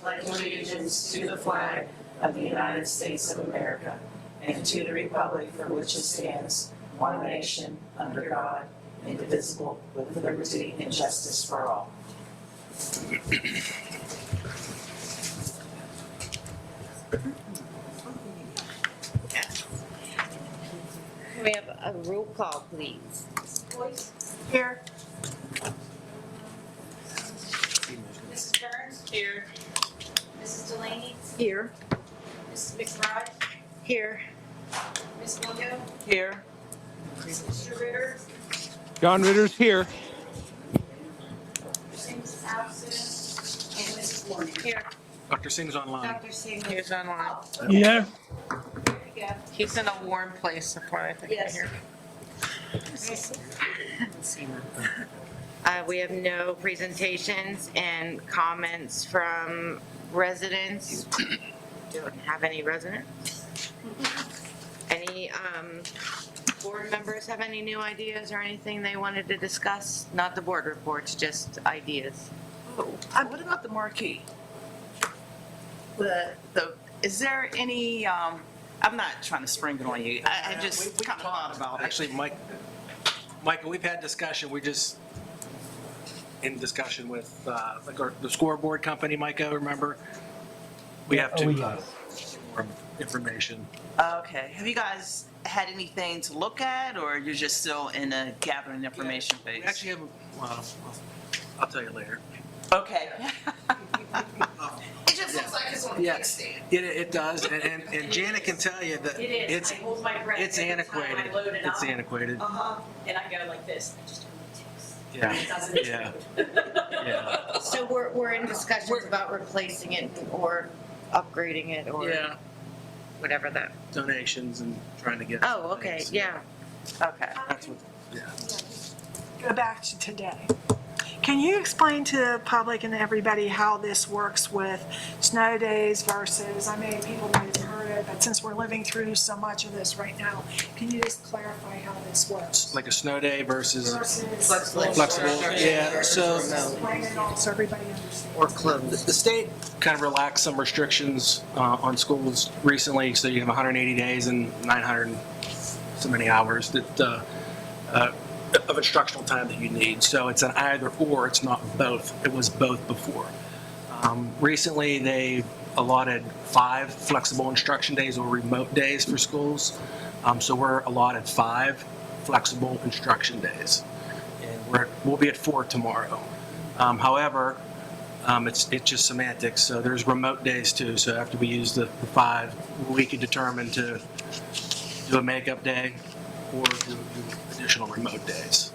Pledge allegiance to the flag of the United States of America and to the republic for which it stands, one nation, under God, indivisible, with liberty and justice for all. Can we have a roll call, please? Boyce? Here. Mrs. Burns? Here. Mrs. Delaney? Here. Mrs. McBride? Here. Ms. Longo? Here. Mr. Ritter? John Ritter's here. Mrs. Allison? And Mrs. Warner? Here. Dr. Singh's online. Dr. Singh is online. Yeah. There you go. He's in a warm place, that's what I think I Yes. hear. We have no presentations and comments from residents. Don't have any residents. Any board members have any new ideas or anything they wanted to discuss? Not the board reports, just ideas. What about the marquee? Is there any, I'm not trying to spring it on you, I just kind of thought about it. Actually, Michael, we've had discussion. We just in discussion with like the scoreboard company, Micah, remember? We have to more information. Okay, have you guys had anything to look at, or you're just still in a gathering information We phase? actually have, well, I'll tell you later. Okay. It just looks like it's on a Yes, kickstand. it does, and Janet can tell you that It is. it's I hold my breath it's every time I antiquated. load it It's up. antiquated. And I go like this. I just don't Yeah, it doesn't yeah, yeah. So we're in discussions about replacing it or upgrading it or Yeah, whatever that. donations and trying to get. Oh, some okay, things. yeah. Okay. That's what. Yeah. Go back to today. Can you explain to the public and everybody how this works with snow days versus, I mean, people might have heard it, but since we're living through so much of this right now, can you just clarify how this works? Like a snow day versus Versus. flexible. Yeah. So Explain it all so everybody understands. Or closed. the state kind of relaxed some restrictions on schools recently. So you have 180 days and 900 and so many hours that. Of instructional time that you need. So it's an either or, it's not both. It was both before. Recently, they allotted 5 flexible instruction days or remote days for schools. So we're allotted 5 flexible instruction days. And we'll be at 4 tomorrow. However, it's just semantics. So there's remote days too. So after we use the 5, we can determine to do a makeup day or do additional remote days.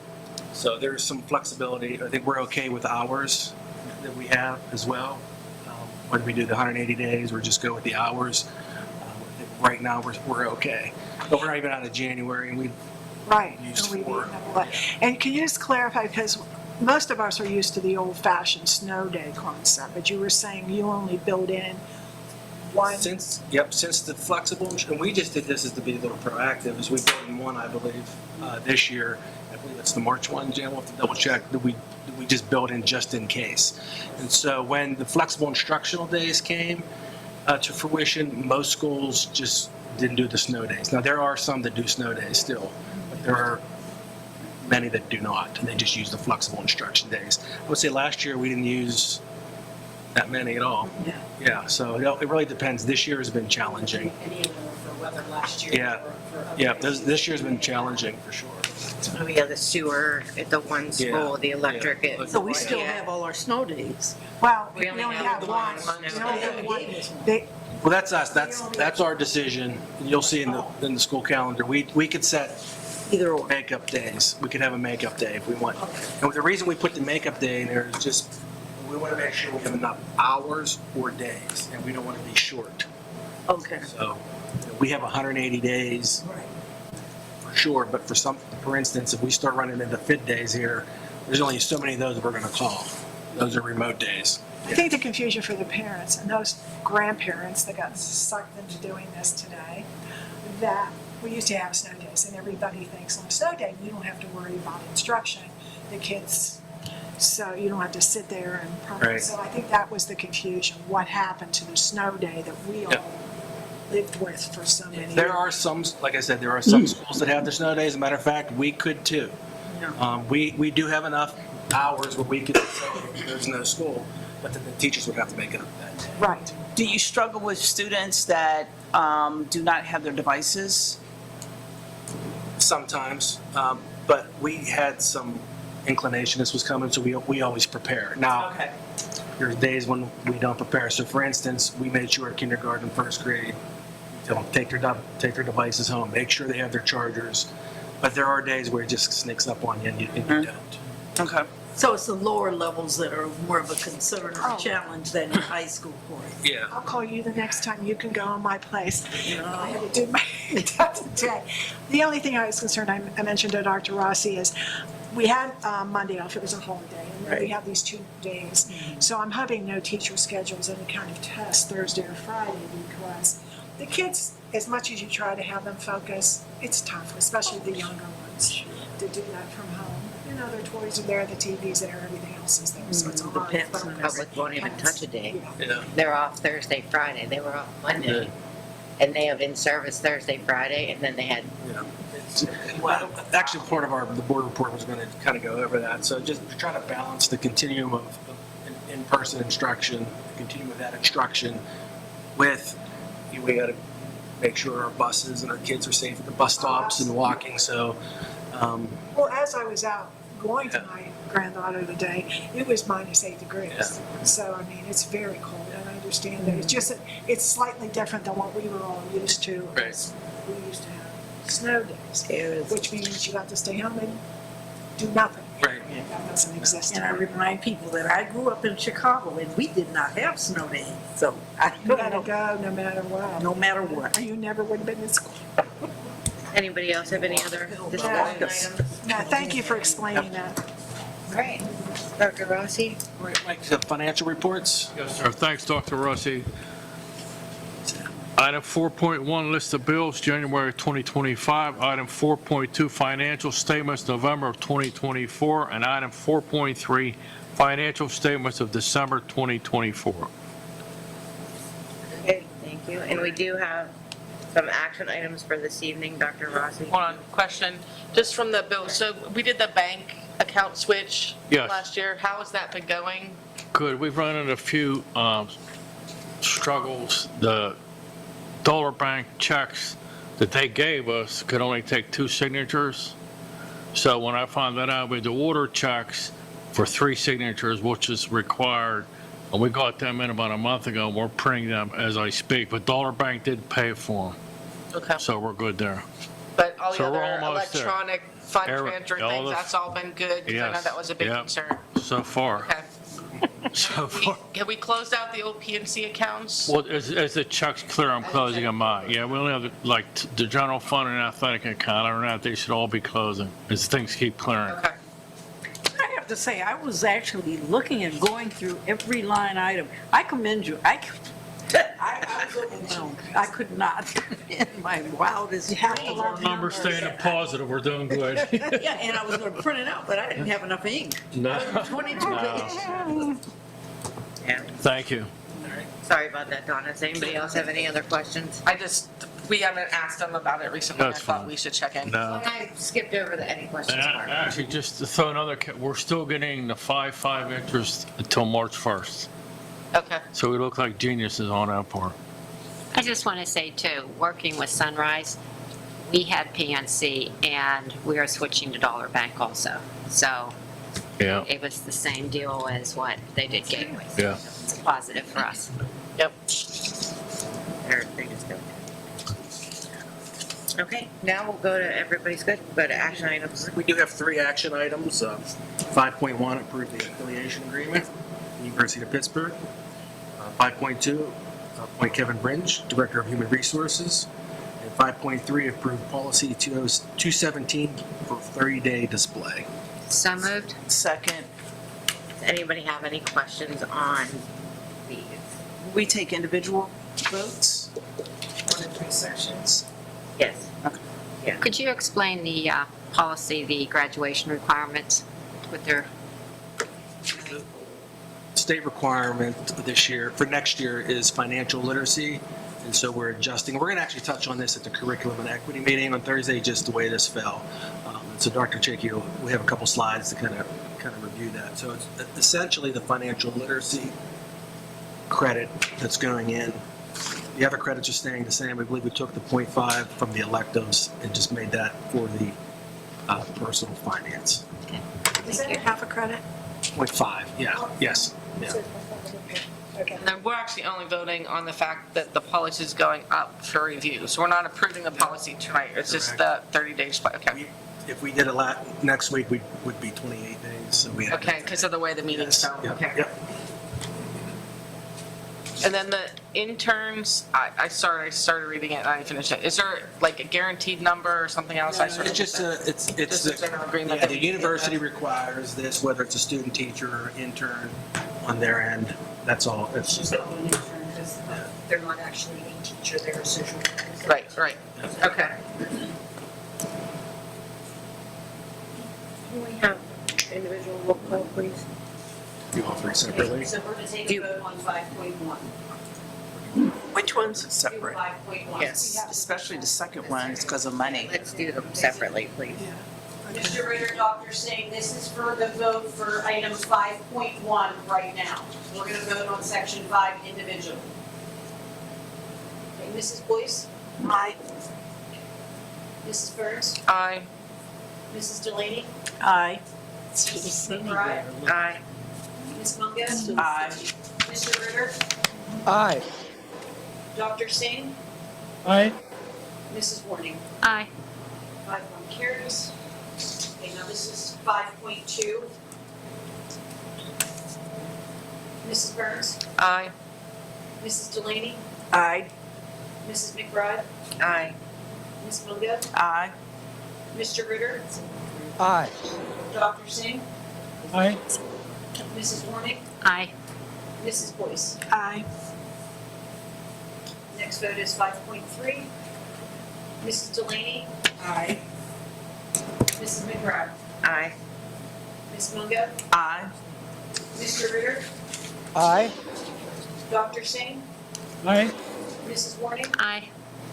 So there's some flexibility. I think we're okay with hours that we have as well. Whether we do the 180 days or just go with the hours, I think right now we're okay. But we're not even out of January, and we Right. used and we 4. need another one. And can you just clarify, because most of us are used to the old-fashioned snow day concept, but you were saying you only build in one. Since the flexible, and we just did this as to be a little proactive, as we built in one, I believe, this year. I believe it's the March one, Jan, we'll have to double check, that we just built in just in case. And so when the flexible instructional days came to fruition, most schools just didn't do the snow days. Now, there are some that do snow days still, but there are many that do not, and they just use the flexible instruction days. I would say last year we didn't use that many at all. Yeah, so it really depends. This year has been challenging. Any of them for weather last year. Yeah. or for Yeah, other this year's been challenging for sure. We have the sewer at the one school, the electric. Yeah. So we still Yeah. have all our snow days. Well, We we only only have have one. one. We only have one. They, Well, that's us. That's our decision. You'll see in the school calendar. We could set Either or. makeup days. We could have a makeup day if we want. And the reason we put the makeup day in there is just we want to make sure we have enough hours or days, and we don't want to be short. Okay. So we have 180 days for sure. But for instance, if we start running into fit days here, there's only so many of those we're going to call. Those are remote days. I think the confusion for the parents and those grandparents that got sucked into doing this today, that we used to have snow days and everybody thinks on a snow day, you don't have to worry about instruction. The kids so you don't have to sit there and. Right. So I think that was the confusion. What happened to the snow day that we all Yep. lived with for so many years? There are some, like I said, there are some schools that have their snow days. As a matter of fact, we could too. We do have enough hours where we could say there's no school, but then the teachers would have to make it up that day. Right. Do you struggle with students that do not have their devices? Sometimes, but we had some inclination this was coming, so we always prepare. Now, Okay. there's days when we don't prepare. So for instance, we made sure kindergarten, first grade, tell them take their devices home, make sure they have their chargers. But there are days where it just sneaks up on you and you don't. Okay. So it's the lower levels that are more of a concern or Oh. a challenge than in high school for you. Yeah. I'll call you the next time you can go on my place. I had to do my today. The only thing I was concerned, I mentioned to Dr. Rossi, is we had Monday off, it was a holiday, and then we have these 2 days. So I'm hoping no teacher schedules any kind of test Thursday or Friday, because the kids, as much as you try to have them focus, it's tough, especially the younger ones, to do that from home. You know, their toys are there, the TV's there, everything else is there, so it's a The hard pets and focus. Public won't even touch a day. Yeah. Yeah. They're off Thursday, Friday. They were off Monday. And they have in service Thursday, Friday, and then they had, Yeah. Well, actually, part of the board report was going to kind of go over that. So just trying to balance the continuum of in-person instruction, the continuum of that instruction with, we got to make sure our buses and our kids are safe at the bus stops and walking. So, Well, as I was out going to my granddaughter today, it was -8 degrees. So, I mean, it's very cold, and I understand that. It's just, that it's slightly different than what we were all used to. Right. We used to have snow days, which means you got to stay home and do nothing. right. That doesn't exist. And I remind people that I grew up in Chicago and we did not have snow days, so I You don't gotta know, go no matter what. no matter what. You never would have been in school. anybody else have any other discussion items? No, thank you for explaining that. All right. Dr. Rossi? All right, Mike, the financial reports. Yes, sir. Thanks, Dr. Rossi. Item 4.1, list of bills, January 2025. Item 4.2, financial statements, November of 2024. And item 4.3, financial statements of December 2024. Okay, thank you. And we do have some action items for this evening, Dr. Rossi. Hold on, question, just from the bill, so we did the bank account switch Yes. last year, how has that been going? Good. We've run into a few struggles. The dollar bank checks that they gave us could only take 2 signatures. So when I found that out, we had to order checks for 3 signatures, which is required. And we got them in about a month ago. We're printing them as I speak, but Dollar Bank did pay for them, Okay, so we're good there. but all the So we're other almost there. electronic fund Every- transfer all things, the- that's all been good? 'Cause I know Yes, that was a big yep. concern. So far, Okay. so far. Have we closed out the old PNC accounts? Well, as the checks clear, I'm closing them out. Yeah, we only have like the general fund and athletic account. Other than that, they should all be closing as things keep clearing. Okay, I have to say, I was actually looking and going through every line item. I commend you. I could not in my wildest. You have to learn Our numbers staying positive, we're doing good. Yeah, and I was going to print it out, but I didn't have enough ink. No. 22 pages. Yeah. Thank you. Sorry about that, Donna. Does anybody else have any other questions? we haven't asked them about it recently, I That's thought fine. we should check in. No. I skipped over any questions. And Mark. actually, just to throw another, we're still getting the 5.5 interest until March 1st. Okay, So we look like geniuses on that part. I just want to say too, working with Sunrise, we had PNC and we are switching to Dollar Bank also. So Yeah, it was the same deal as what they did Gateway. yeah. It's a positive for us. yep. Everything is good. Okay, now we'll go to, everybody's good, we'll go to action items. We do have 3 action items. 5.1, approve the affiliation agreement, University of Pittsburgh. 5.2, appoint Kevin Bringe, Director of Human Resources. And 5.3, approve policy 217 for 30-day display. So moved. Second, Does anybody have any questions on these? we take individual votes on the 3 sections. Yes. Could you explain the policy, the graduation requirements with their, the state requirement this year, for next year, is financial literacy. And so we're adjusting. We're going to actually touch on this at the curriculum and equity meeting on Thursday, just the way this fell. So Dr. Chakey, we have a couple slides to kind of review that. So it's essentially the financial literacy credit that's going in. The other credits are staying the same. I believe we took the 0.5 from the electives and just made that for the personal finance. Is that half a credit? 0.5, yeah, yes, yeah. Okay. And then we're actually only voting on the fact that the policy is going up for review. So we're not approving the policy tonight. It's just the 30 days. Okay. If we did it next week, we would be 28 days, so we have. Okay, because of the way the meeting's Yes, going. yep, Okay. yep. And then the interns, I started reading it and I finished it. Is there like a guaranteed number or something else? I sort It's of just Just a general agreement yeah, that the we- university requires this, whether it's a student, teacher, or intern on their end. That's all. It's just. Called an intern because they're not actually a teacher, they're a social worker. Right. Okay. Can we have individual roll call, please? Do all three separately. So we're gonna take a vote on 5.1. Which ones? Separate. 5.1. Yes, especially the second one, it's because of money. Let's do them separately, please. Mr. Ritter, Dr. Singh, this is for the vote for item 5.1 right now. We're gonna vote on section 5 individually. Okay, Mrs. Boyce? Aye. Mrs. Burns? Aye. Mrs. Delaney? Aye. Mrs. McBride? Aye. Ms. Mungo? Aye. Mr. Ritter? Aye. Dr. Singh? Aye. Mrs. Warning? Aye. 5-1 carries. Okay, now this is 5.2. Mrs. Burns? Aye. Mrs. Delaney? Aye. Mrs. McBride? Aye. Ms. Mungo? Aye. Mr. Ritter? Aye. Dr. Singh? Aye. Mrs. Warning? Aye. Mrs. Boyce? Aye. Next vote is 5.3. Mrs. Delaney? Aye. Mrs. McBride? Aye. Ms. Mungo? Aye. Mr. Ritter? Aye. Dr. Singh? Aye. Mrs. Warning? Aye.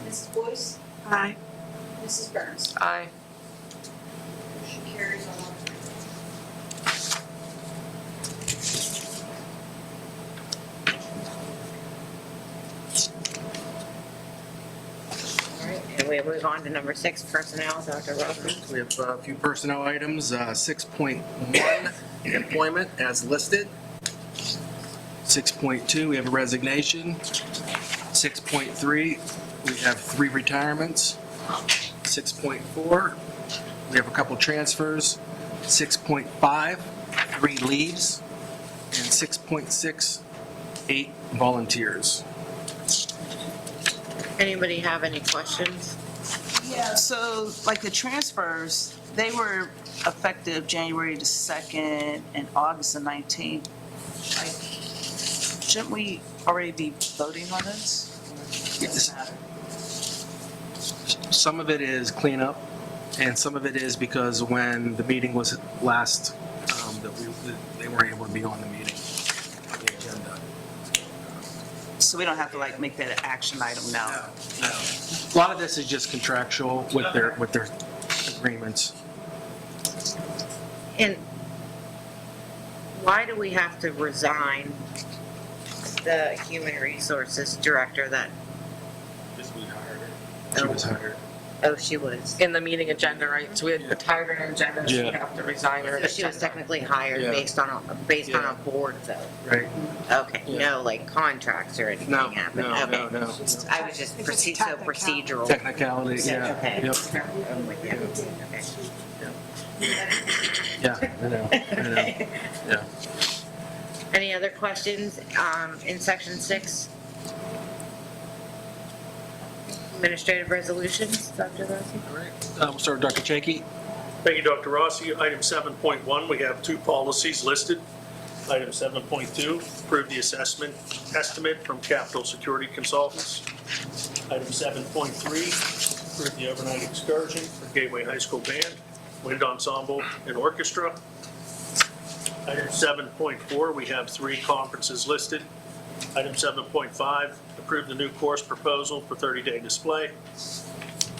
Mrs. Boyce? Aye. Mrs. Burns? Aye. Motion carries on all three. All right, and we move on to number 6, personnel, Dr. Rossi. We have a few personnel items. 6.1, employment as listed. 6.2, we have a resignation. 6.3, we have 3 retirements. 6.4, we have a couple transfers. 6.5, 3 leaves. And 6.6, 8 volunteers. Anybody have any questions? Yeah, so like the transfers, they were effective January the 2nd and August the 19th. Like, shouldn't we already be voting on this? Yes. Some of it is cleanup, and some of it is because when the meeting was last, they weren't able to be on the meeting, on the agenda. So we don't have to like make that an action item now? No. A lot of this is just contractual with their agreements. And why do we have to resign the human resources director that, She was hired. oh, she was. In the meeting agenda, right? So we had hired her in agenda, so we Yeah. have to resign her. So she was technically hired Yeah. based on a board vote. Right. Okay, Yeah. no like contracts or anything No, happened? no, Okay. no, no. I was just It's just so technicality. procedural. Technicality, yeah. Okay. Yep. I'm with you. Okay. Yeah, I know. Okay. Yeah. Any other questions in section 6? Administrative resolutions, Dr. Rossi? All right. We'll start with Dr. Chakey. Thank you, Dr. Rossi. Item 7.1, we have 2 policies listed. Item 7.2, approve the assessment estimate from Capital Security Consultants. Item 7.3, approve the overnight excursion for Gateway High School Band, Wind Ensemble, and Orchestra. Item 7.4, we have 3 conferences listed. Item 7.5, approve the new course proposal for 30-day display.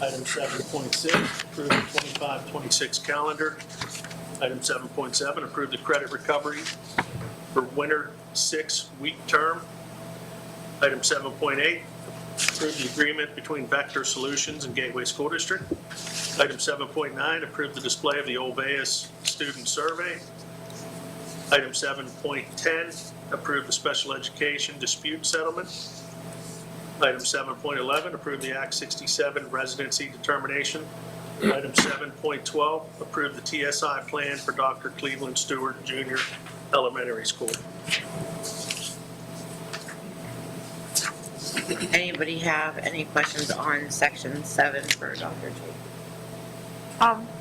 Item 7.6, approve the 25-26 calendar. Item 7.7, approve the credit recovery for winter 6-week term. Item 7.8, approve the agreement between Vector Solutions and Gateway School District. Item 7.9, approve the display of the Olveus student survey. Item 7.10, approve the special education dispute settlement. Item 7.11, approve the Act 67 residency determination. Item 7.12, approve the TSI plan for Dr. Cleveland Stewart Jr. Elementary School. Anybody have any questions on section 7 for Dr. Jake?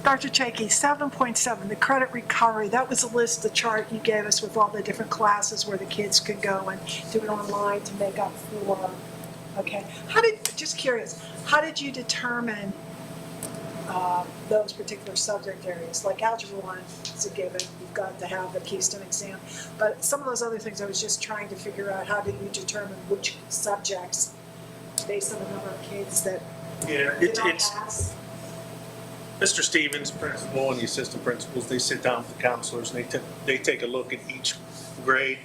Dr. Chakey, 7.7, the credit recovery, that was a list, the chart you gave us with all the different classes where the kids could go and do it online to make up for, okay. Just curious, how did you determine those particular subject areas? Like Algebra 1 is a given, you've got to have the Keystone exam, but some of those other things I was just trying to figure out, how did you determine which subjects based on the number of kids that Yeah, did not it's pass? Mr. Stevens, principal, and the assistant principals, they sit down with the counselors, and they take a look at each grade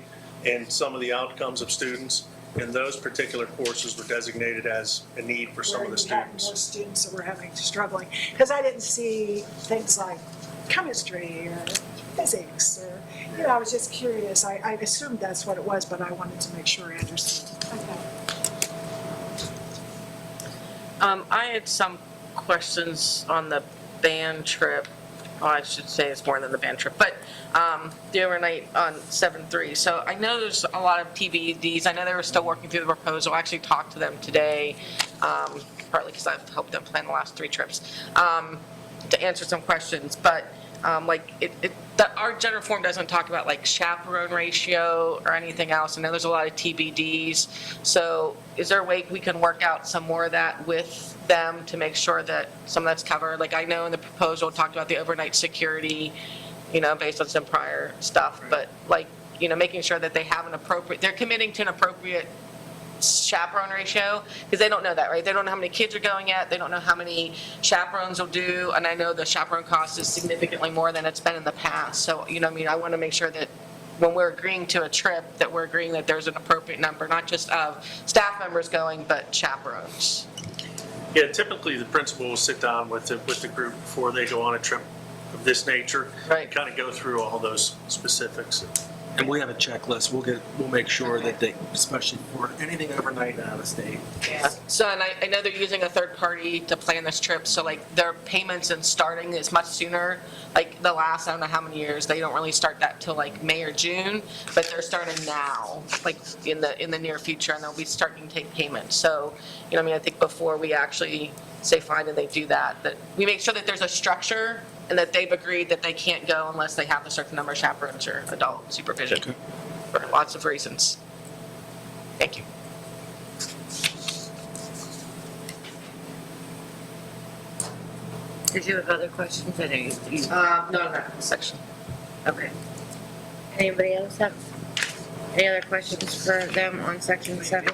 and some of the outcomes of students, and those particular courses were designated as a need for some of the Where you had more students. students that were struggling, because I didn't see things like chemistry or physics or, I was just curious. I assumed that's what it was, but I wanted to make sure I understood. Okay. I had some questions on the band trip. Well, I should say it's more than the band trip, but the overnight on 7-3. So I know there's a lot of TBDs. I know they were still working through the proposal. I actually talked to them today, partly because I've helped them plan the last 3 trips, to answer some questions. But our general form doesn't talk about like chaperone ratio or anything else. I know there's a lot of TBDs. So is there a way we can work out some more of that with them to make sure that some of that's covered? Like I know in the proposal it talked about the overnight security, based on some prior stuff, but making sure that they have they're committing to an appropriate chaperone ratio, because they don't know that, right? They don't know how many kids are going yet. They don't know how many chaperones will do. And I know the chaperone cost is significantly more than it's been in the past. So, I want to make sure that when we're agreeing to a trip, that we're agreeing that there's an appropriate number, not just of staff members going, but chaperones. Yeah, typically the principal will sit down with the group before they go on a trip of this nature. Right. And kind of go through all those specifics. And we have a checklist. We'll make sure that they, especially for anything overnight and out of state. Yeah. So, and I know they're using a third party to plan this trip, so their payments and starting is much sooner. Like the last, I don't know how many years, they don't really start that till May or June, but they're starting now, in the near future, and they'll be starting to take payments. So, I think before we actually say fine and they do that we make sure that there's a structure and that they've agreed that they can't go unless they have a certain number of chaperones or adult supervision for lots of reasons. Thank you. Did you have other questions? I know you. No, section. Okay. Anybody else have any other questions for them on section 7?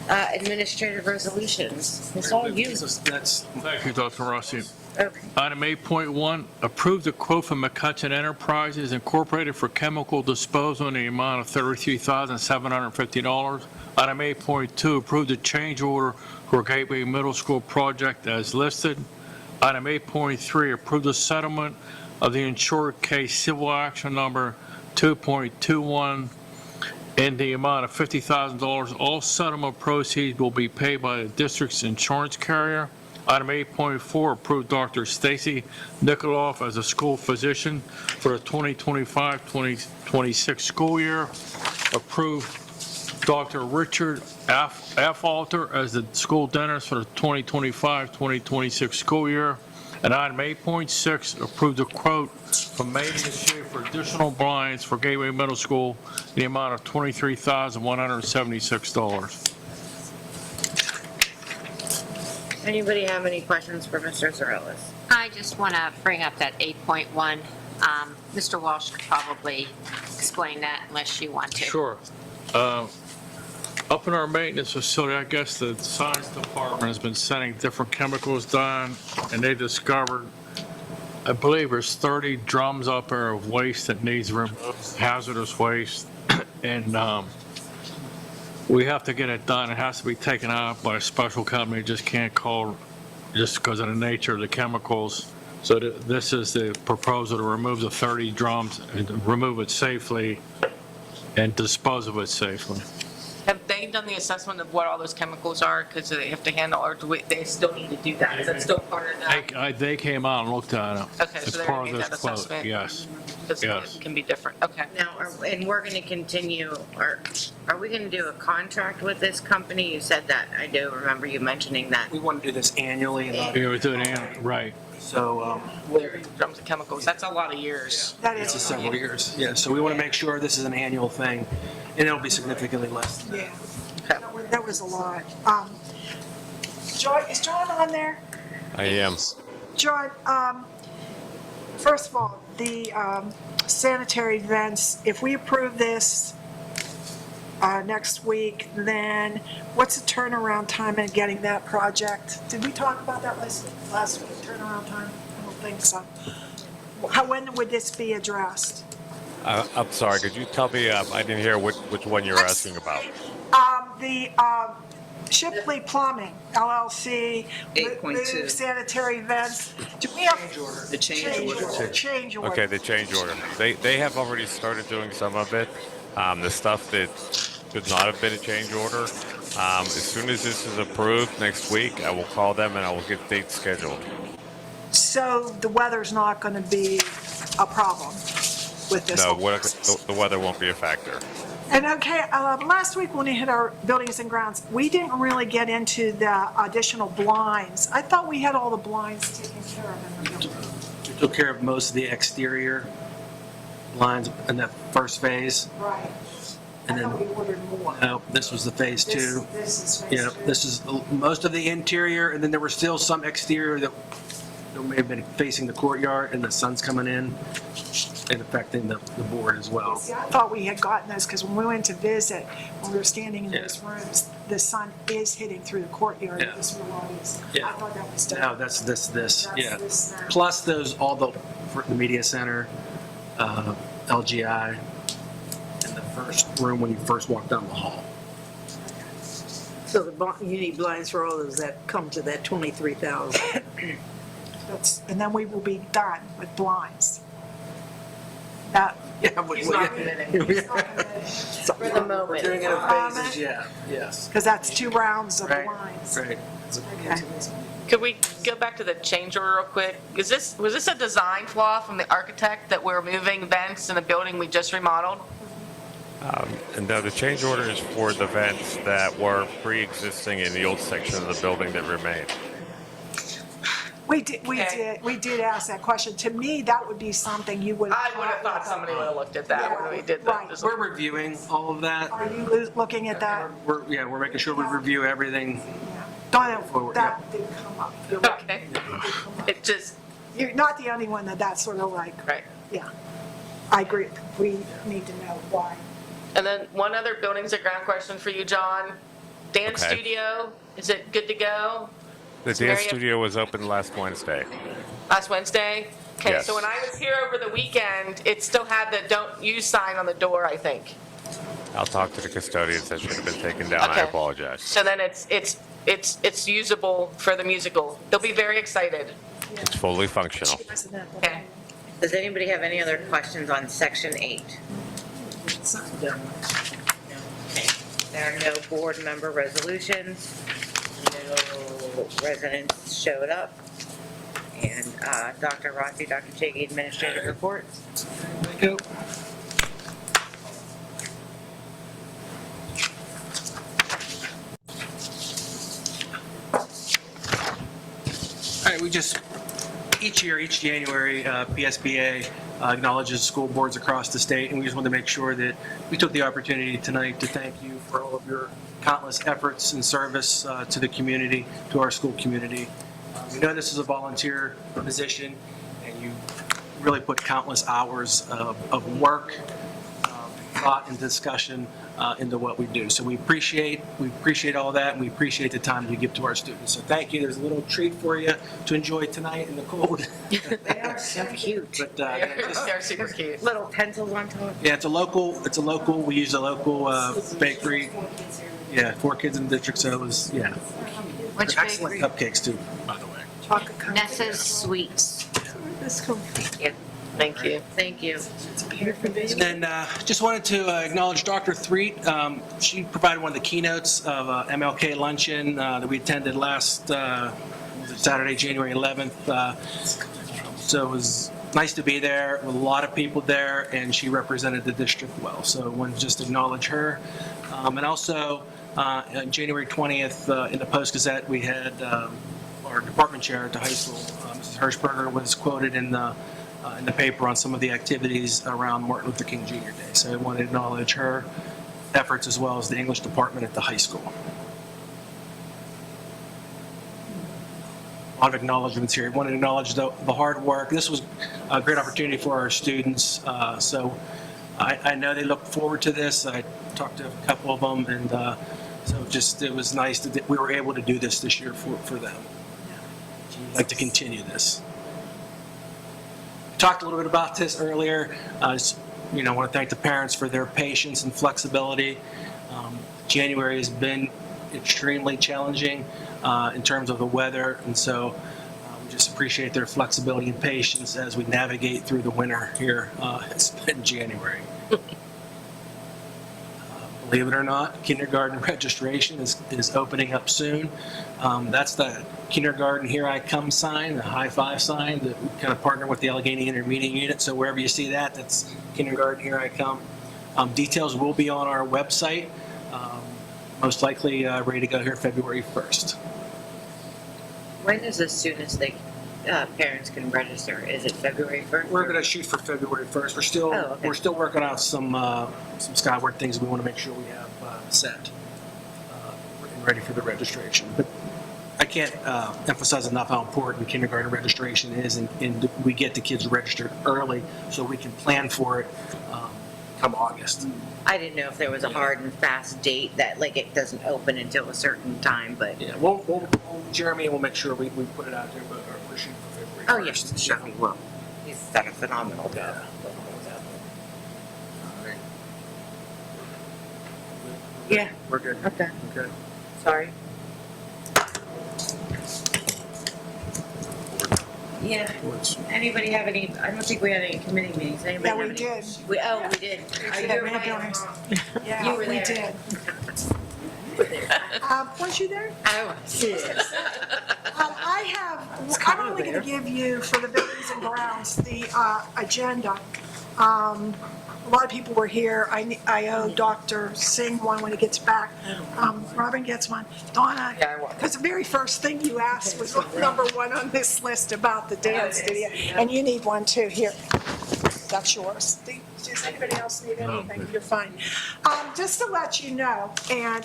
Administrative resolutions. It's all you. Thank you, Dr. Rossi. Okay. Item 8.1, approve the quote from McCutcheon Enterprises Incorporated for chemical disposal in the amount of $33,750. Item 8.2, approve the change order for Gateway Middle School project as listed. Item 8.3, approve the settlement of the insured case civil action number 2.21 in the amount of $50,000. All settlement proceeds will be paid by the district's insurance carrier. Item 8.4, approve Dr. Stacy Nikoloff as a school physician for the 2025-2026 school year. Approve Dr. Richard F. Alter as the school dentist for the 2025-2026 school year. And item 8.6, approve the quote from Maiden and Shea for additional blinds for Gateway Middle School in the amount of $23,176. Anybody have any questions for Mr. Zarellas? I just want to bring up that 8.1. Mr. Walsh could probably explain that unless you want to. Sure. Up in our maintenance facility, I guess the science department has been sending different chemicals down, and they discovered, I believe there's 30 drums up there of waste that needs removed, hazardous waste, and we have to get it done. It has to be taken out by a special company. Just can't call just because of the nature of the chemicals. So this is the proposal to remove the 30 drums and remove it safely and dispose of it safely. Have they done the assessment of what all those chemicals are? Because they have to handle, or do they still need to do that? Is that still part of that? They came out and looked at it. Okay, It's so they're part gonna of need this that quote, assessment? yes. Because Yes. it can be different, okay. Now, and we're going to continue, or are we going to do a contract with this company? You said that. I do remember you mentioning that. We want to do this annually, and Yeah, we're doing it, right. so 30 drums of chemicals, that's a lot of years. That it's is, several years. Yeah, so we want to make sure this is an annual thing, and it'll be significantly less than that. yeah. That was a lot. Is John on there? I am. John, first of all, the sanitary vents, if we approve this next week, then what's the turnaround time in getting that project? Did we talk about that last week, turnaround time? I don't think so. When would this be addressed? I'm sorry, could you tell me, I didn't hear which one you're asking about. The Shipley Plumbing LLC, 8.2. move sanitary vents. Do we have? The change order. Change order. Okay, the change order. They have already started doing some of it. The stuff that could not have been a change order. As soon as this is approved next week, I will call them and I will get dates scheduled. So the weather's not going to be a problem with this? No, whole the weather won't be a factor. And okay, last week when we hit our buildings and grounds, we didn't really get into the additional blinds. I thought we had all the blinds taken care of in the building. We took care of most of the exterior lines in that first phase. Right. And I then- thought we ordered more. No, this was the phase two. This is phase Yeah, two. this is most of the interior, and then there was still some exterior that may have been facing the courtyard, and the sun's coming in and affecting the board as well. See, I thought we had gotten those because when we went to visit, when we were standing in Yeah. those rooms, the sun is hitting through the courtyard Yeah. of this realities. Yeah. I thought that was done. No, that's this, That's yeah. this now. Plus all the media center, LGI, in the first room when you first walk down the hall. So you need blinds for all those that come to that 23,000. And then we will be done with blinds. That, Yeah, but He's not committing. For the we're moment. doing it in phases, yeah, yes. because that's 2 rounds of Right, blinds. right. Okay. Could we go back to the change order real quick? Was this a design flaw from the architect that we're moving vents in a building we just remodeled? And now the change order is for the vents that were pre-existing in the old section of the building that remained. We did ask that question. To me, that would be something you would. I would have thought somebody would have looked at that when we did Right. that. We're reviewing all of that. Are you looking at that? We're making sure we review everything. Don't, that didn't come up. You're right. Okay. It did come up. It just, You're not the only one that's sort of like, right. yeah. I agree. We need to know why. And then one other buildings and ground question for you, John. Dance Okay. studio, is it good to go? The Is dance Mary- studio was open last Wednesday. Last Wednesday? Okay, Yes. so when I was here over the weekend, it still had the don't use sign on the door, I think. I'll talk to the custodians. That should have been taken down. I Okay. apologize. So then it's usable for the musical. They'll be very excited. It's fully functional. Okay. Does anybody have any other questions on section 8? Okay. There are no board member resolutions. No residents showed up. And Dr. Rossi, Dr. Chaggy, administrative reports. Thank you. All right, each year, each January, PSBA acknowledges school boards across the state, and we just wanted to make sure that we took the opportunity tonight to thank you for all of your countless efforts and service to the community, to our school community. We know this is a volunteer position, and you really put countless hours of work, thought, and discussion into what we do. So we appreciate all that, and we appreciate the time you give to our students. So thank you. There's a little treat for you to enjoy tonight in the cold. They are so cute. But They're super cute. Little pencils on top. yeah, it's a local. We use a local bakery. Yeah, 4 kids in the district, so it was Which excellent bakery? cupcakes too, by the way. Chocolate cupcake. Nessa's Sweets. This come from? Yeah, Thank you. thank you. And then just wanted to acknowledge Dr. Threet. She provided one of the keynotes of MLK luncheon that we attended last Saturday, January 11th. So it was nice to be there with a lot of people there, and she represented the district well. So I wanted to just acknowledge her. And also, on January 20th, in the Post-Gazette, we had our department chair at the high school, Mrs. Hirschberger, was quoted in the paper on some of the activities around Martin Luther King Jr. Day. So I want to acknowledge her efforts as well as the English department at the high school. A lot of acknowledgements here. I want to acknowledge the hard work. This was a great opportunity for our students. So I know they look forward to this. I talked to a couple of them, and so it was nice that we were able to do this year for them. I'd like to continue this. Talked a little bit about this earlier. I want to thank the parents for their patience and flexibility. January has been extremely challenging in terms of the weather, and so we just appreciate their flexibility and patience as we navigate through the winter here. It's been January. Believe it or not, kindergarten registration is opening up soon. That's the kindergarten Here I Come sign, the high five sign that we kind of partner with the Allegheny Intermediate Unit. So wherever you see that, that's kindergarten Here I Come. Details will be on our website. Most likely ready to go here February 1st. When is the soonest parents can register? Is it February 1st? We're going to shoot for February 1st. We're still working out some Skyward things we want to make sure we have set and ready for the registration. But I can't emphasize enough how important kindergarten registration is, and we get the kids registered early so we can plan for it come August. I didn't know if there was a hard and fast date that it doesn't open until a certain time, but. Yeah, we'll Jeremy will make sure we put it out there, but we're shooting for February 1st. Oh, yes, sure, we will. He's done a phenomenal job. Yeah. We're good. Okay. Okay. Sorry. Yeah. Anybody have any, I don't think we had any committee meetings. Anybody Yeah, have we any? did. We did. Yeah, we had Yeah, You were we there. did. Weren't you there? I was. I'm only going to give you, for the buildings and grounds, the agenda. A lot of people were here. I owe Dr. Singh one when he gets back. Robin gets one. Donna, Yeah, I want because the very first thing you asked was number one on this list about the dance studio. And you need one too. Here, that's yours. Does anybody else need anything? You're fine. Just to let you know, and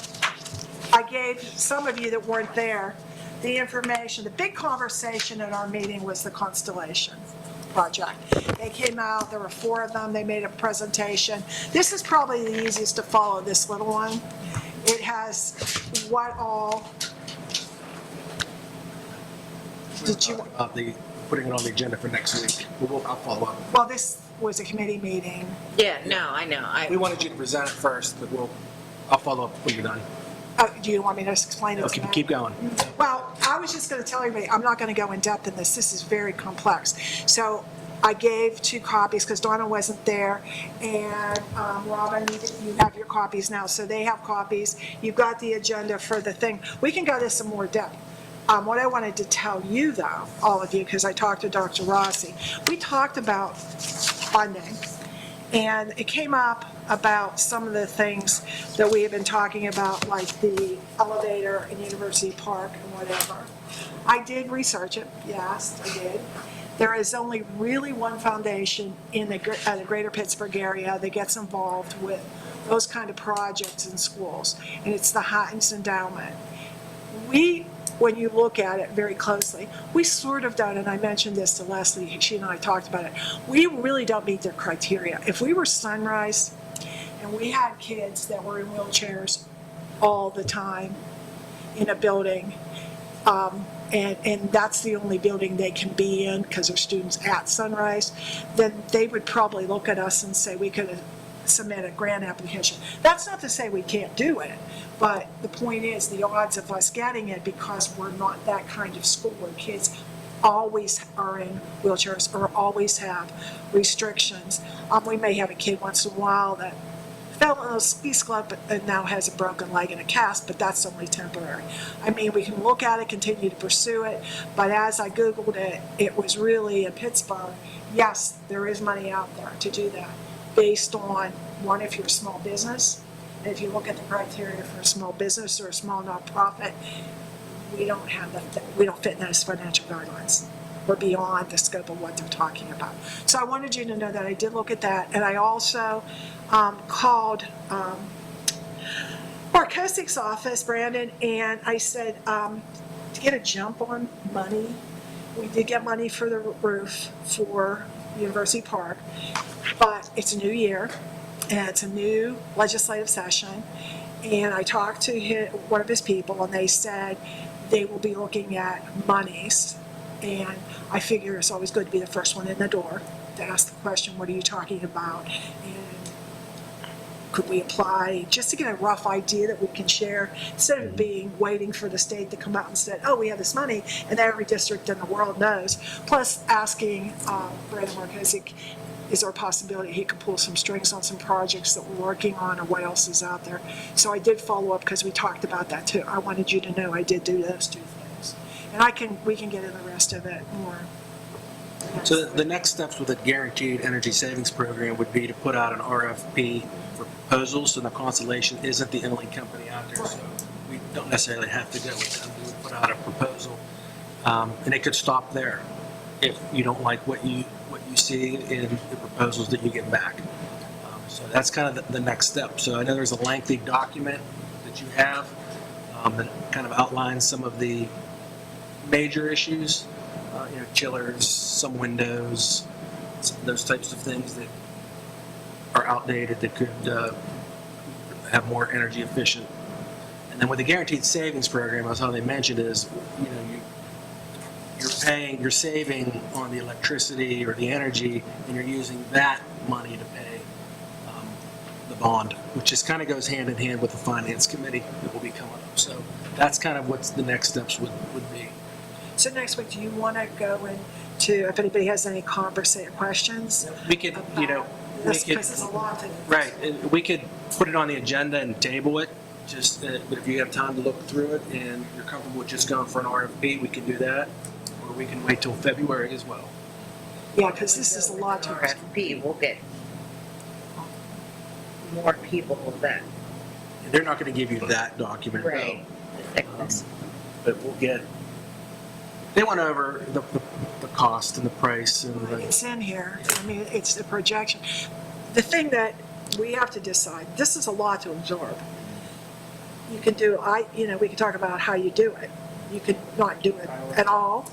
I gave some of you that weren't there the information. The big conversation at our meeting was the Constellation project. They came out, there were 4 of them, they made a presentation. This is probably the easiest to follow, this little one. It has what all, did you, About putting it on the agenda for next week. I'll follow up. well, this was a committee meeting. Yeah, no, I know. We wanted you to present it first, but I'll follow up when you're done. Do you want me to explain it Okay, tonight? keep going. Well, I was just going to tell everybody, I'm not going to go in depth in this. This is very complex. So I gave 2 copies because Donna wasn't there, and Robin, you have your copies now, so they have copies. You've got the agenda for the thing. We can go to some more depth. What I wanted to tell you, though, all of you, because I talked to Dr. Rossi, we talked about funding, and it came up about some of the things that we have been talking about, like the elevator in University Park and whatever. I did research it, yes, I did. There is only really one foundation in the greater Pittsburgh area that gets involved with those kind of projects in schools, and it's the Hattons Endowment. We when you look at it very closely. We sort of don't, and I mentioned this to Leslie, she and I talked about it. We really don't meet their criteria. If we were Sunrise and we had kids that were in wheelchairs all the time in a building, and that's the only building they can be in because they're students at Sunrise, then they would probably look at us and say we could submit a grant application. That's not to say we can't do it, but the point is the odds of us getting it, because we're not that kind of school where kids always are in wheelchairs or always have restrictions. We may have a kid once in a while that fell in a ski slip and now has a broken leg and a cast, but that's only temporary. I mean, we can look at it, continue to pursue it, but as I Googled it, it was really in Pittsburgh. Yes, there is money out there to do that based on, one, if you're a small business, and if you look at the criteria for a small business or a small nonprofit, we don't fit in those financial guidelines. We're beyond the scope of what they're talking about. So I wanted you to know that I did look at that, and I also called Mark Kosik's office, Brandon, and I said to get a jump on money. We did get money for the roof for University Park, but it's a new year and it's a new legislative session. And I talked to one of his people, and they said they will be looking at monies. And I figure it's always good to be the first one in the door to ask the question, what are you talking about? And could we apply, just to get a rough idea that we can share, instead of waiting for the state to come out and say, oh, we have this money, and every district in the world knows. Plus asking Brandon Markosic, is there a possibility he could pull some strings on some projects that we're working on, or what else is out there? So I did follow up because we talked about that too. I wanted you to know I did do those two things. And we can get in the rest of it more. So the next steps with a guaranteed energy savings program would be to put out an RFP for proposals, and the Constellation isn't the only company out there, so we don't necessarily have to go with them. We would put out a proposal, and it could stop there if you don't like what you see in the proposals that you get back. So that's kind of the next step. So I know there's a lengthy document that you have that kind of outlines some of the major issues, chillers, some windows, those types of things that are outdated that could have more energy efficient. And then with the guaranteed savings program, as how they mentioned is, you're saving on the electricity or the energy, and you're using that money to pay the bond, which just kind of goes hand in hand with the finance committee that will be coming up. So that's kind of what the next steps would be. So next week, do you want to go into, if anybody has any questions? We could, Because there's a lot to do. Right, and we could put it on the agenda and table it, just, but if you have time to look through it and you're comfortable with just going for an RFP, we can do that, or we can wait till February as well. Yeah, because this is a lot to. RFP, we'll get more people that. And they're not going to give you that document, Right. The thickness. but we'll get. They went over the cost and the price and the. It's in here. I mean, it's the projection. The thing that we have to decide, this is a lot to absorb. You can do, we can talk about how you do it. You could not do it at all.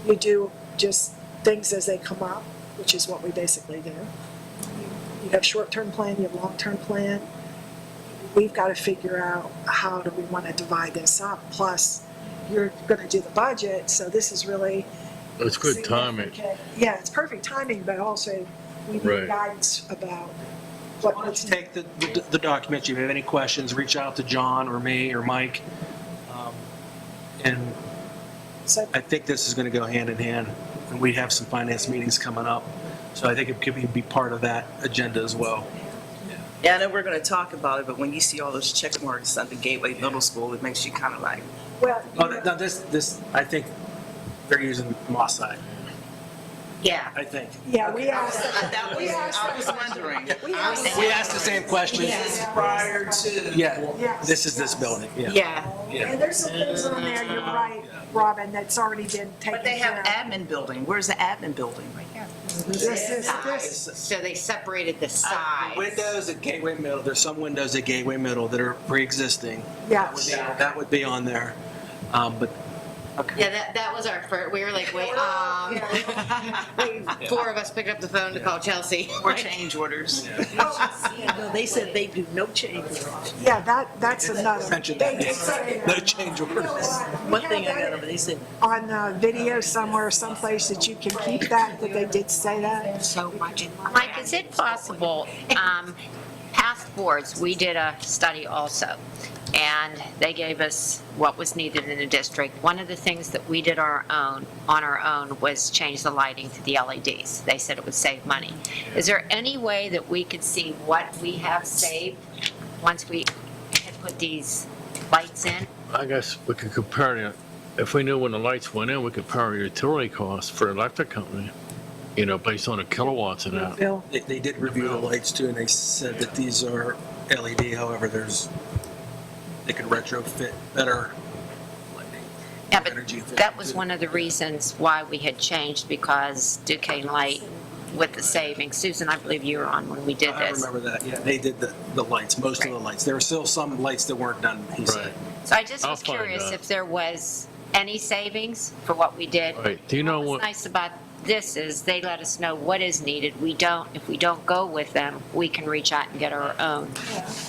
You do just things as they come up, which is what we basically do. You have short-term plan, you have long-term plan. We've got to figure out how do we want to divide this up. Plus, you're going to do the budget, so this is really It's good timing. significant. Yeah, it's perfect timing, but also we need Right. guidance about Why don't what's you take the documents, if you have any questions, reach out to John or me or Mike. And So I think this is going to go hand in hand, and we have some finance meetings coming up. So I think it could be part of that agenda as well. Yeah, I know we're going to talk about it, but when you see all those check marks at the Gateway Middle School, it makes you kind of like, well, Oh, no, this, I think they're using Moss side, Yeah. I think. yeah, we asked. I was wondering. We asked. We asked the same question. This is prior to. Yeah, Yes, this is this yes. building, yeah. Yeah. Yeah. And there's some things on there, you're right, Robin, that's already been taken But they care have of. admin building. Where's the admin building? This, So they separated the sides. Windows at Gateway Middle, there's some windows at Gateway Middle that are pre-existing. yeah. That would be on there. But Yeah, that was our first, we were like, wait, four of us picked up the phone to call Chelsea. Or change orders. No, they said they do no change. Yeah, that's another. Mentioned They that. did say that. No change orders. One thing I got of it, they said, On video somewhere, someplace that you can keep that they did say that. So much. Mike, is it possible, past boards, we did a study also, and they gave us what was needed in the district. One of the things that we did on our own was change the lighting to the LEDs. They said it would save money. Is there any way that we could see what we have saved once we had put these lights in? I guess we could compare it, if we knew when the lights went in, we could compare our utility costs for electric company, based on the kilowatts and that. Bill? They did review the lights too, and they said that these are LED, however, they could retrofit better lighting. Yeah, but energy efficient, that was too. one of the reasons why we had changed, because Duquesne Light with the savings. Susan, I believe you were on when we did I this. remember that, yeah, they did the lights, most of the lights. There were still some lights that weren't done, he said. Right. So I just I'll was find curious out. if there was any savings for what we did. Right, do you know What's what, nice about this is they let us know what is needed. If we don't go with them, we can reach out and get our own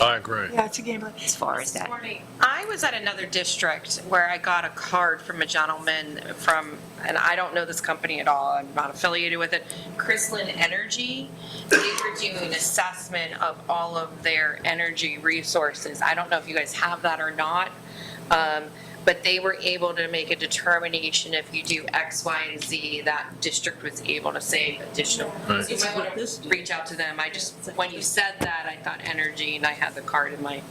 I agree. Yeah, it's a game. as far as that. Morning. I was at another district where I got a card from a gentleman and I don't know this company at all, I'm not affiliated with it, Chrislin Energy. They were doing an assessment of all of their energy resources. I don't know if you guys have that or not. But they were able to make a determination if you do X, Y, and Z, that district was able to save additional. Right. So you might want to reach out to them. When you said that, I thought energy, and I had the card in my,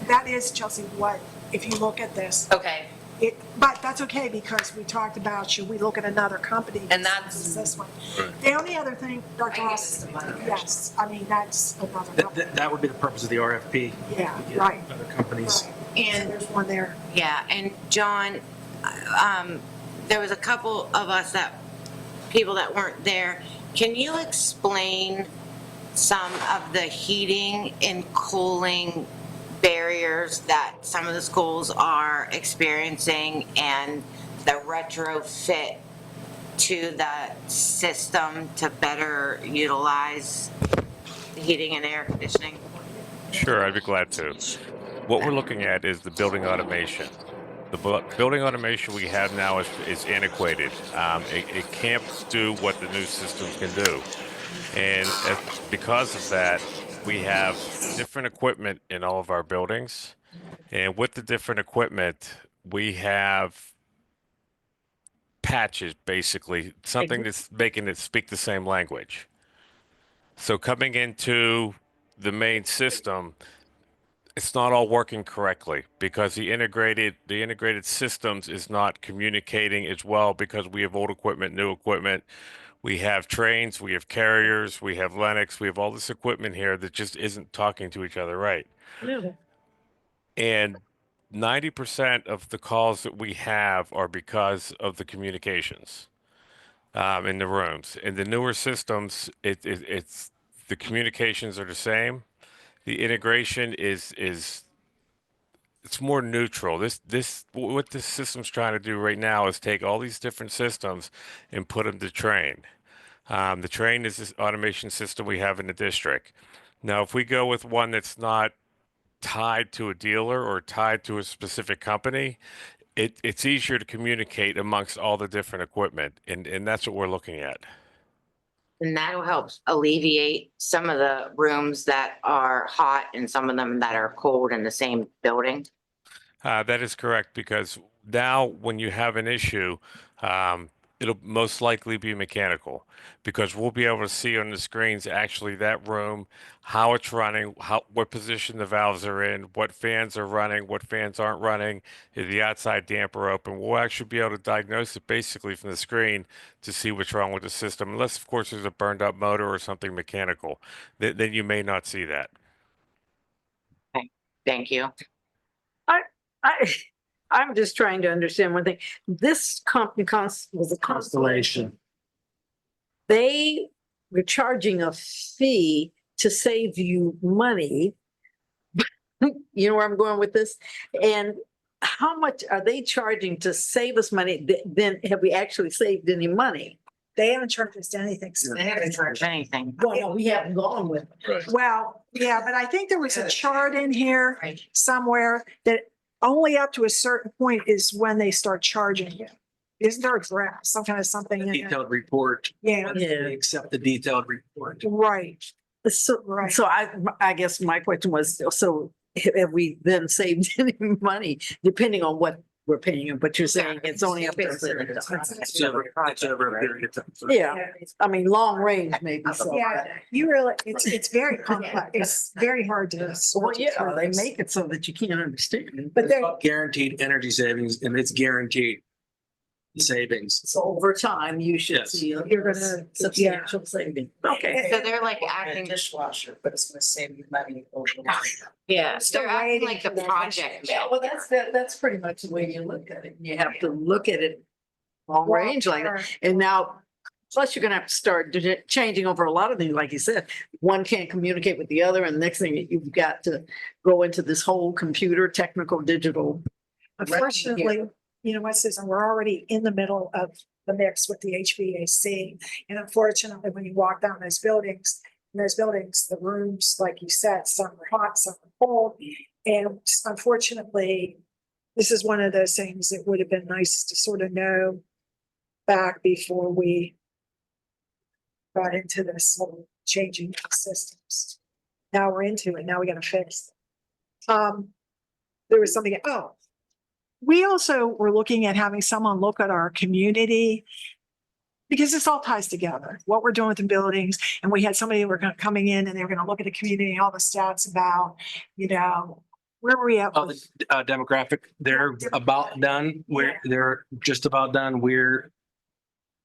That is, Chelsea, what, if you look at this, okay. but that's okay, because we talked about, should we look at another company? And that's- It's this one. Right. The only other thing, Dr. I Ross, guess it's a money yes, I mean, that's another company. That would be the purpose of the RFP. Yeah, to get right. Other companies. Right. And There's one there. yeah, and John, there was a couple of us people that weren't there. Can you explain some of the heating and cooling barriers that some of the schools are experiencing and the retrofit to the system to better utilize the heating and air conditioning? Sure, I'd be glad to. What we're looking at is the building automation. The building automation we have now is antiquated. It can't do what the new systems can do. And because of that, we have different equipment in all of our buildings. And with the different equipment, we have patches, basically, something that's making it speak the same language. So coming into the main system, it's not all working correctly because the integrated systems is not communicating as well because we have old equipment, new equipment. We have trains, we have carriers, we have Lennox, we have all this equipment here that just isn't talking to each other right. And 90% of the calls that we have are because of the communications in the rooms. In the newer systems, it's the communications are the same. The integration is it's more neutral. What this system's trying to do right now is take all these different systems and put them to train. The train is this automation system we have in the district. Now, if we go with one that's not tied to a dealer or tied to a specific company, it's easier to communicate amongst all the different equipment, and that's what we're looking at. And that'll help alleviate some of the rooms that are hot and some of them that are cold in the same building. That is correct, because now when you have an issue, it'll most likely be mechanical, because we'll be able to see on the screens actually that room, how it's running, what position the valves are in, what fans are running, what fans aren't running, is the outside damper open. We'll actually be able to diagnose it basically from the screen to see what's wrong with the system, unless of course there's a burned up motor or something mechanical. Then you may not see that. Okay, thank you. I'm just trying to understand one thing. This company was a Constellation. They were charging a fee to save you money. You know where I'm going with this? And how much are they charging to save us money? Then have we actually saved any money? They haven't charged us anything. They haven't charged anything. Well, no, we haven't gone with it. Well, yeah, but I think there was a chart in here Right. somewhere that only up to a certain point is when they start charging you. Isn't there a graph, some kind of something in there? Detailed report. Yeah, They accept the detailed report. right. So, Right. so I guess my question was, so have we then saved any money depending on what we're paying them? But you're saying it's only up to a certain time. It's over a period of time. Yeah, I mean, long range maybe so. Yeah, you really, it's very complex. It's very hard to. Well, sort yeah, through they this. make it so that you can't understand. But they're, Guaranteed energy savings, and it's guaranteed savings. So over time, you should Yes. see a You're gonna- substantial saving. Okay. So they're like A acting, dishwasher, but it's gonna save you money over the long term. yeah, Still they're acting waiting like for the that project. Yeah, well, that's pretty much the way you look at it. You have to look at it long range like that. And now, plus you're gonna have to start changing over a lot of things, like you said. One can't communicate with the other, and the next thing you've got to go into this whole computer, technical, digital. unfortunately, you know what, Susan, we're already in the middle of the mix with the HVAC. And unfortunately, when you walk down those buildings, the rooms, like you said, some are hot, some are cold. And unfortunately, this is one of those things that would have been nice to sort of know back before we got into this whole changing of systems. Now we're into it. Now we gotta fix it. There was something, oh, we also were looking at having someone look at our community because this all ties together, what we're doing with the buildings. And we had somebody who were coming in and they were going to look at the community, all the stats about, you know, where were we at? Oh, with- the demographic, they're about done. They're just about done. We're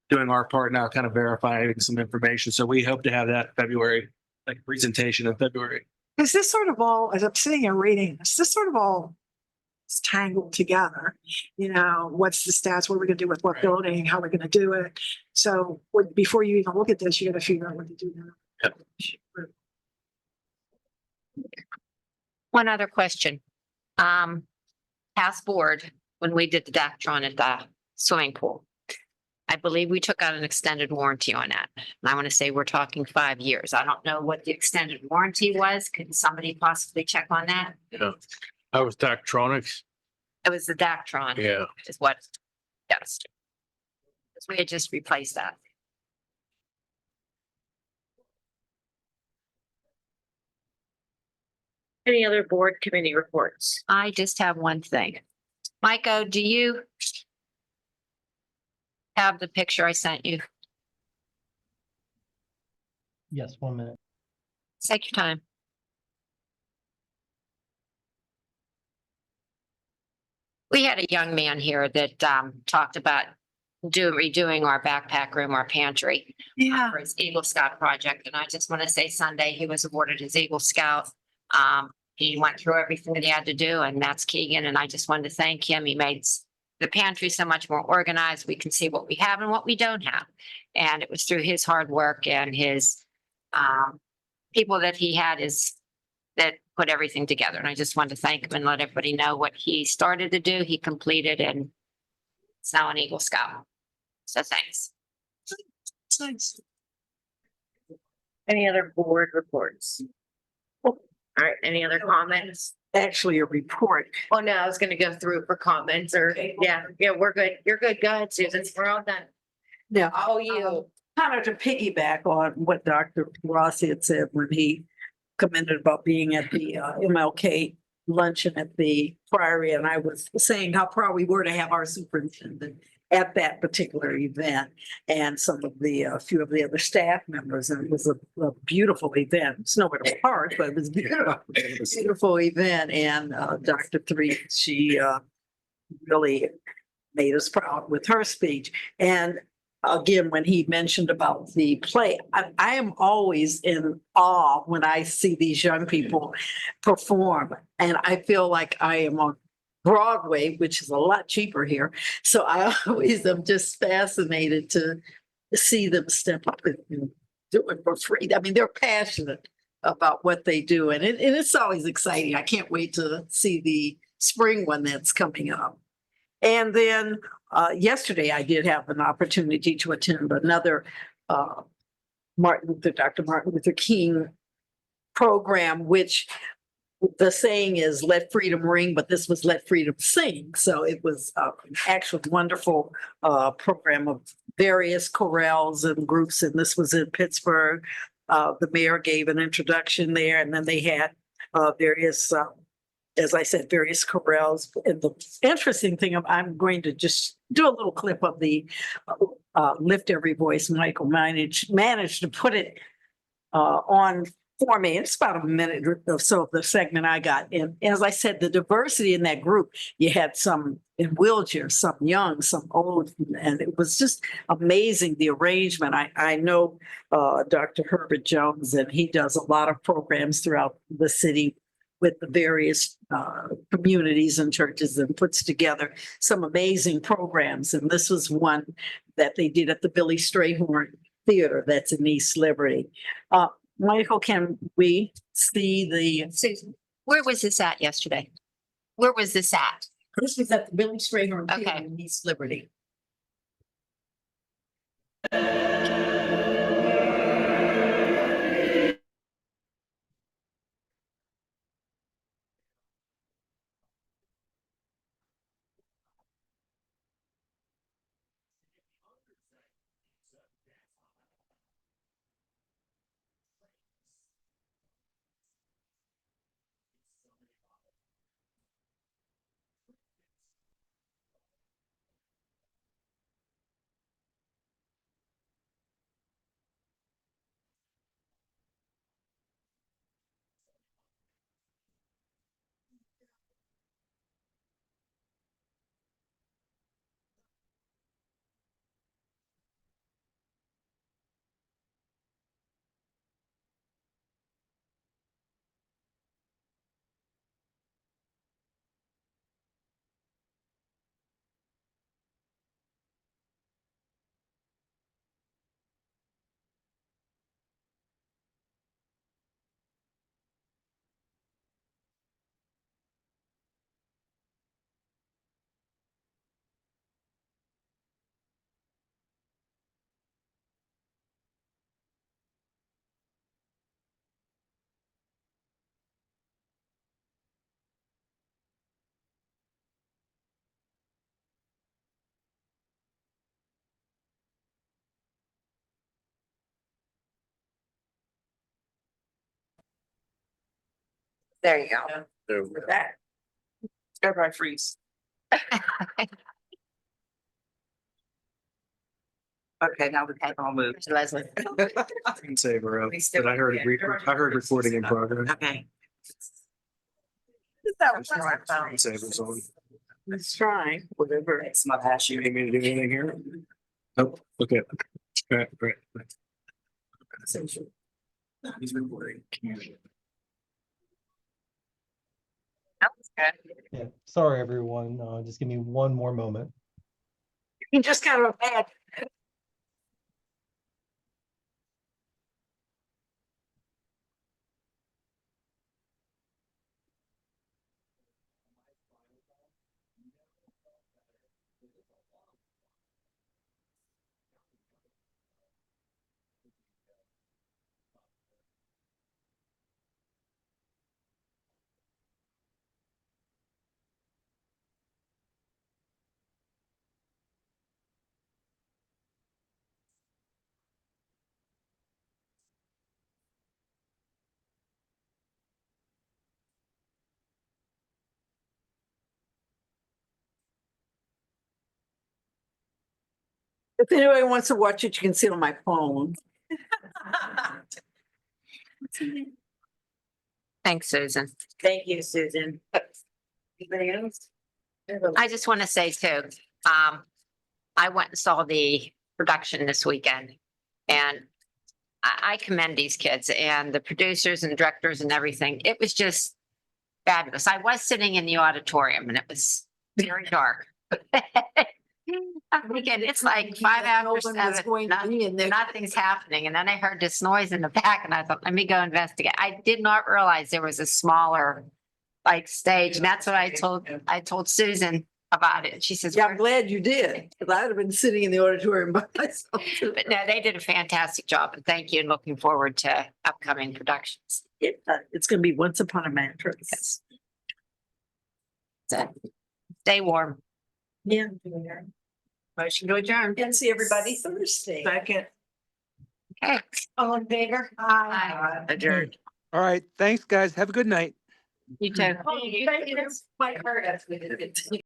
doing our part now, kind of verifying some information. So we hope to have that February, like presentation in February. Because this sort of all, as I'm sitting here reading this sort of all is tangled together. You know, what's the stats? What are we gonna do with what Right. building? How are we gonna do it? So before you even look at this, you gotta figure out what to do now. One other question. Past board, when we did the Dactron at the swimming pool, I believe we took out an extended warranty on that. And I want to say we're talking 5 years. I don't know what the extended warranty was. Could somebody possibly check on that? Yeah. That was Daktronics. It was the Dactron. Yeah. Is what, yes. Because we had just replaced that. Any other board committee reports? I just have one thing. Maiko, do you have the picture I sent you? Yes, 1 minute. Take your time. We had a young man here that talked about redoing our backpack room, our pantry. Yeah. For his Eagle Scout project, and I just want to say Sunday, he was awarded his Eagle Scout. He went through everything that he had to do, and that's Keegan, and I just wanted to thank him. He made the pantry so much more organized. We can see what we have and what we don't have. And it was through his hard work and his people that he had that put everything together. And I just wanted to thank him and let everybody know what he started to do, he completed, and it's now an Eagle Scout. So thanks. It's nice. Any other board reports? All right, any other comments? Actually, a report. Oh, no, I was gonna go through for comments or, yeah, we're good. You're good. Go ahead, Susan. We're all done. Now, Oh, you. kind of to piggyback on what Dr. Rossi had said when he commented about being at the MLK luncheon at the Priory, and I was saying how proud we were to have our superintendent at that particular event and some of the, a few of the other staff members, and it was a beautiful event. It's nowhere to park, but it was beautiful, beautiful event, and Dr. Three, she really made us proud with her speech. And again, when he mentioned about the play, I am always in awe when I see these young people perform. And I feel like I am on Broadway, which is a lot cheaper here. So I always am just fascinated to see them step up and do it for free. I mean, they're passionate about what they do. And it's always exciting. I can't wait to see the spring one that's coming up. And then yesterday I did have an opportunity to attend another Dr. Martin Luther King program, which the saying is let freedom ring, but this was let freedom sing. So it was actually wonderful program of various chorales and groups. And this was in Pittsburgh. The mayor gave an introduction there, and then they had various, as I said, various chorales. And the interesting thing, I'm going to just do a little clip of the Lift Every Voice. Michael managed to put it on for me. It's about a minute or so of the segment I got. And as I said, the diversity in that group, you had some in wheelchairs, some young, some old, and it was just amazing, the arrangement. I know Dr. Herbert Jones, and he does a lot of programs throughout the city with the various communities and churches, and puts together some amazing programs. And this was one that they did at the Billy Strayhorn Theater that's in East Liberty. Michael, can we see the? Susan, where was this at yesterday? Where was this at? This was at the Billy Strayhorn Theater Okay. in East Liberty. There you go. For that. Everybody freeze. Okay, now we can all move. Leslie. Save her up, but I heard recording in progress. Okay. Savers on. Let's try, whatever. It's not hash. You need me to do anything here? Nope. Okay. Great. He's recording. Yeah, sorry, everyone. Just give me one more moment. You just kind of imagine. If anybody wants to watch it, you can see it on my phone. Thanks, Susan. Thank you, Susan. Anybody else? I just want to say too, I went and saw the production this weekend, and I commend these kids and the producers and directors and everything. It was just fabulous. I was sitting in the auditorium and it was very dark. I'm thinking, it's like 5 after 7, nothing's happening. And then I heard this noise in the back and I thought, let me go investigate. I did not realize there was a smaller like stage. And that's what I told Susan about it. She says, Yeah, I'm glad you did, because I'd have been sitting in the auditorium by myself. but no, they did a fantastic job and thank you and looking forward to upcoming productions. It's gonna be Once Upon a Mattress. So stay warm. Yeah. Motion to adjourn. And see everybody Thursday. Second. Okay. All in favor? Aye. Adjourned. All right, thanks, guys. Have a good night. You too. Oh, you guys, my heart, that's what it is.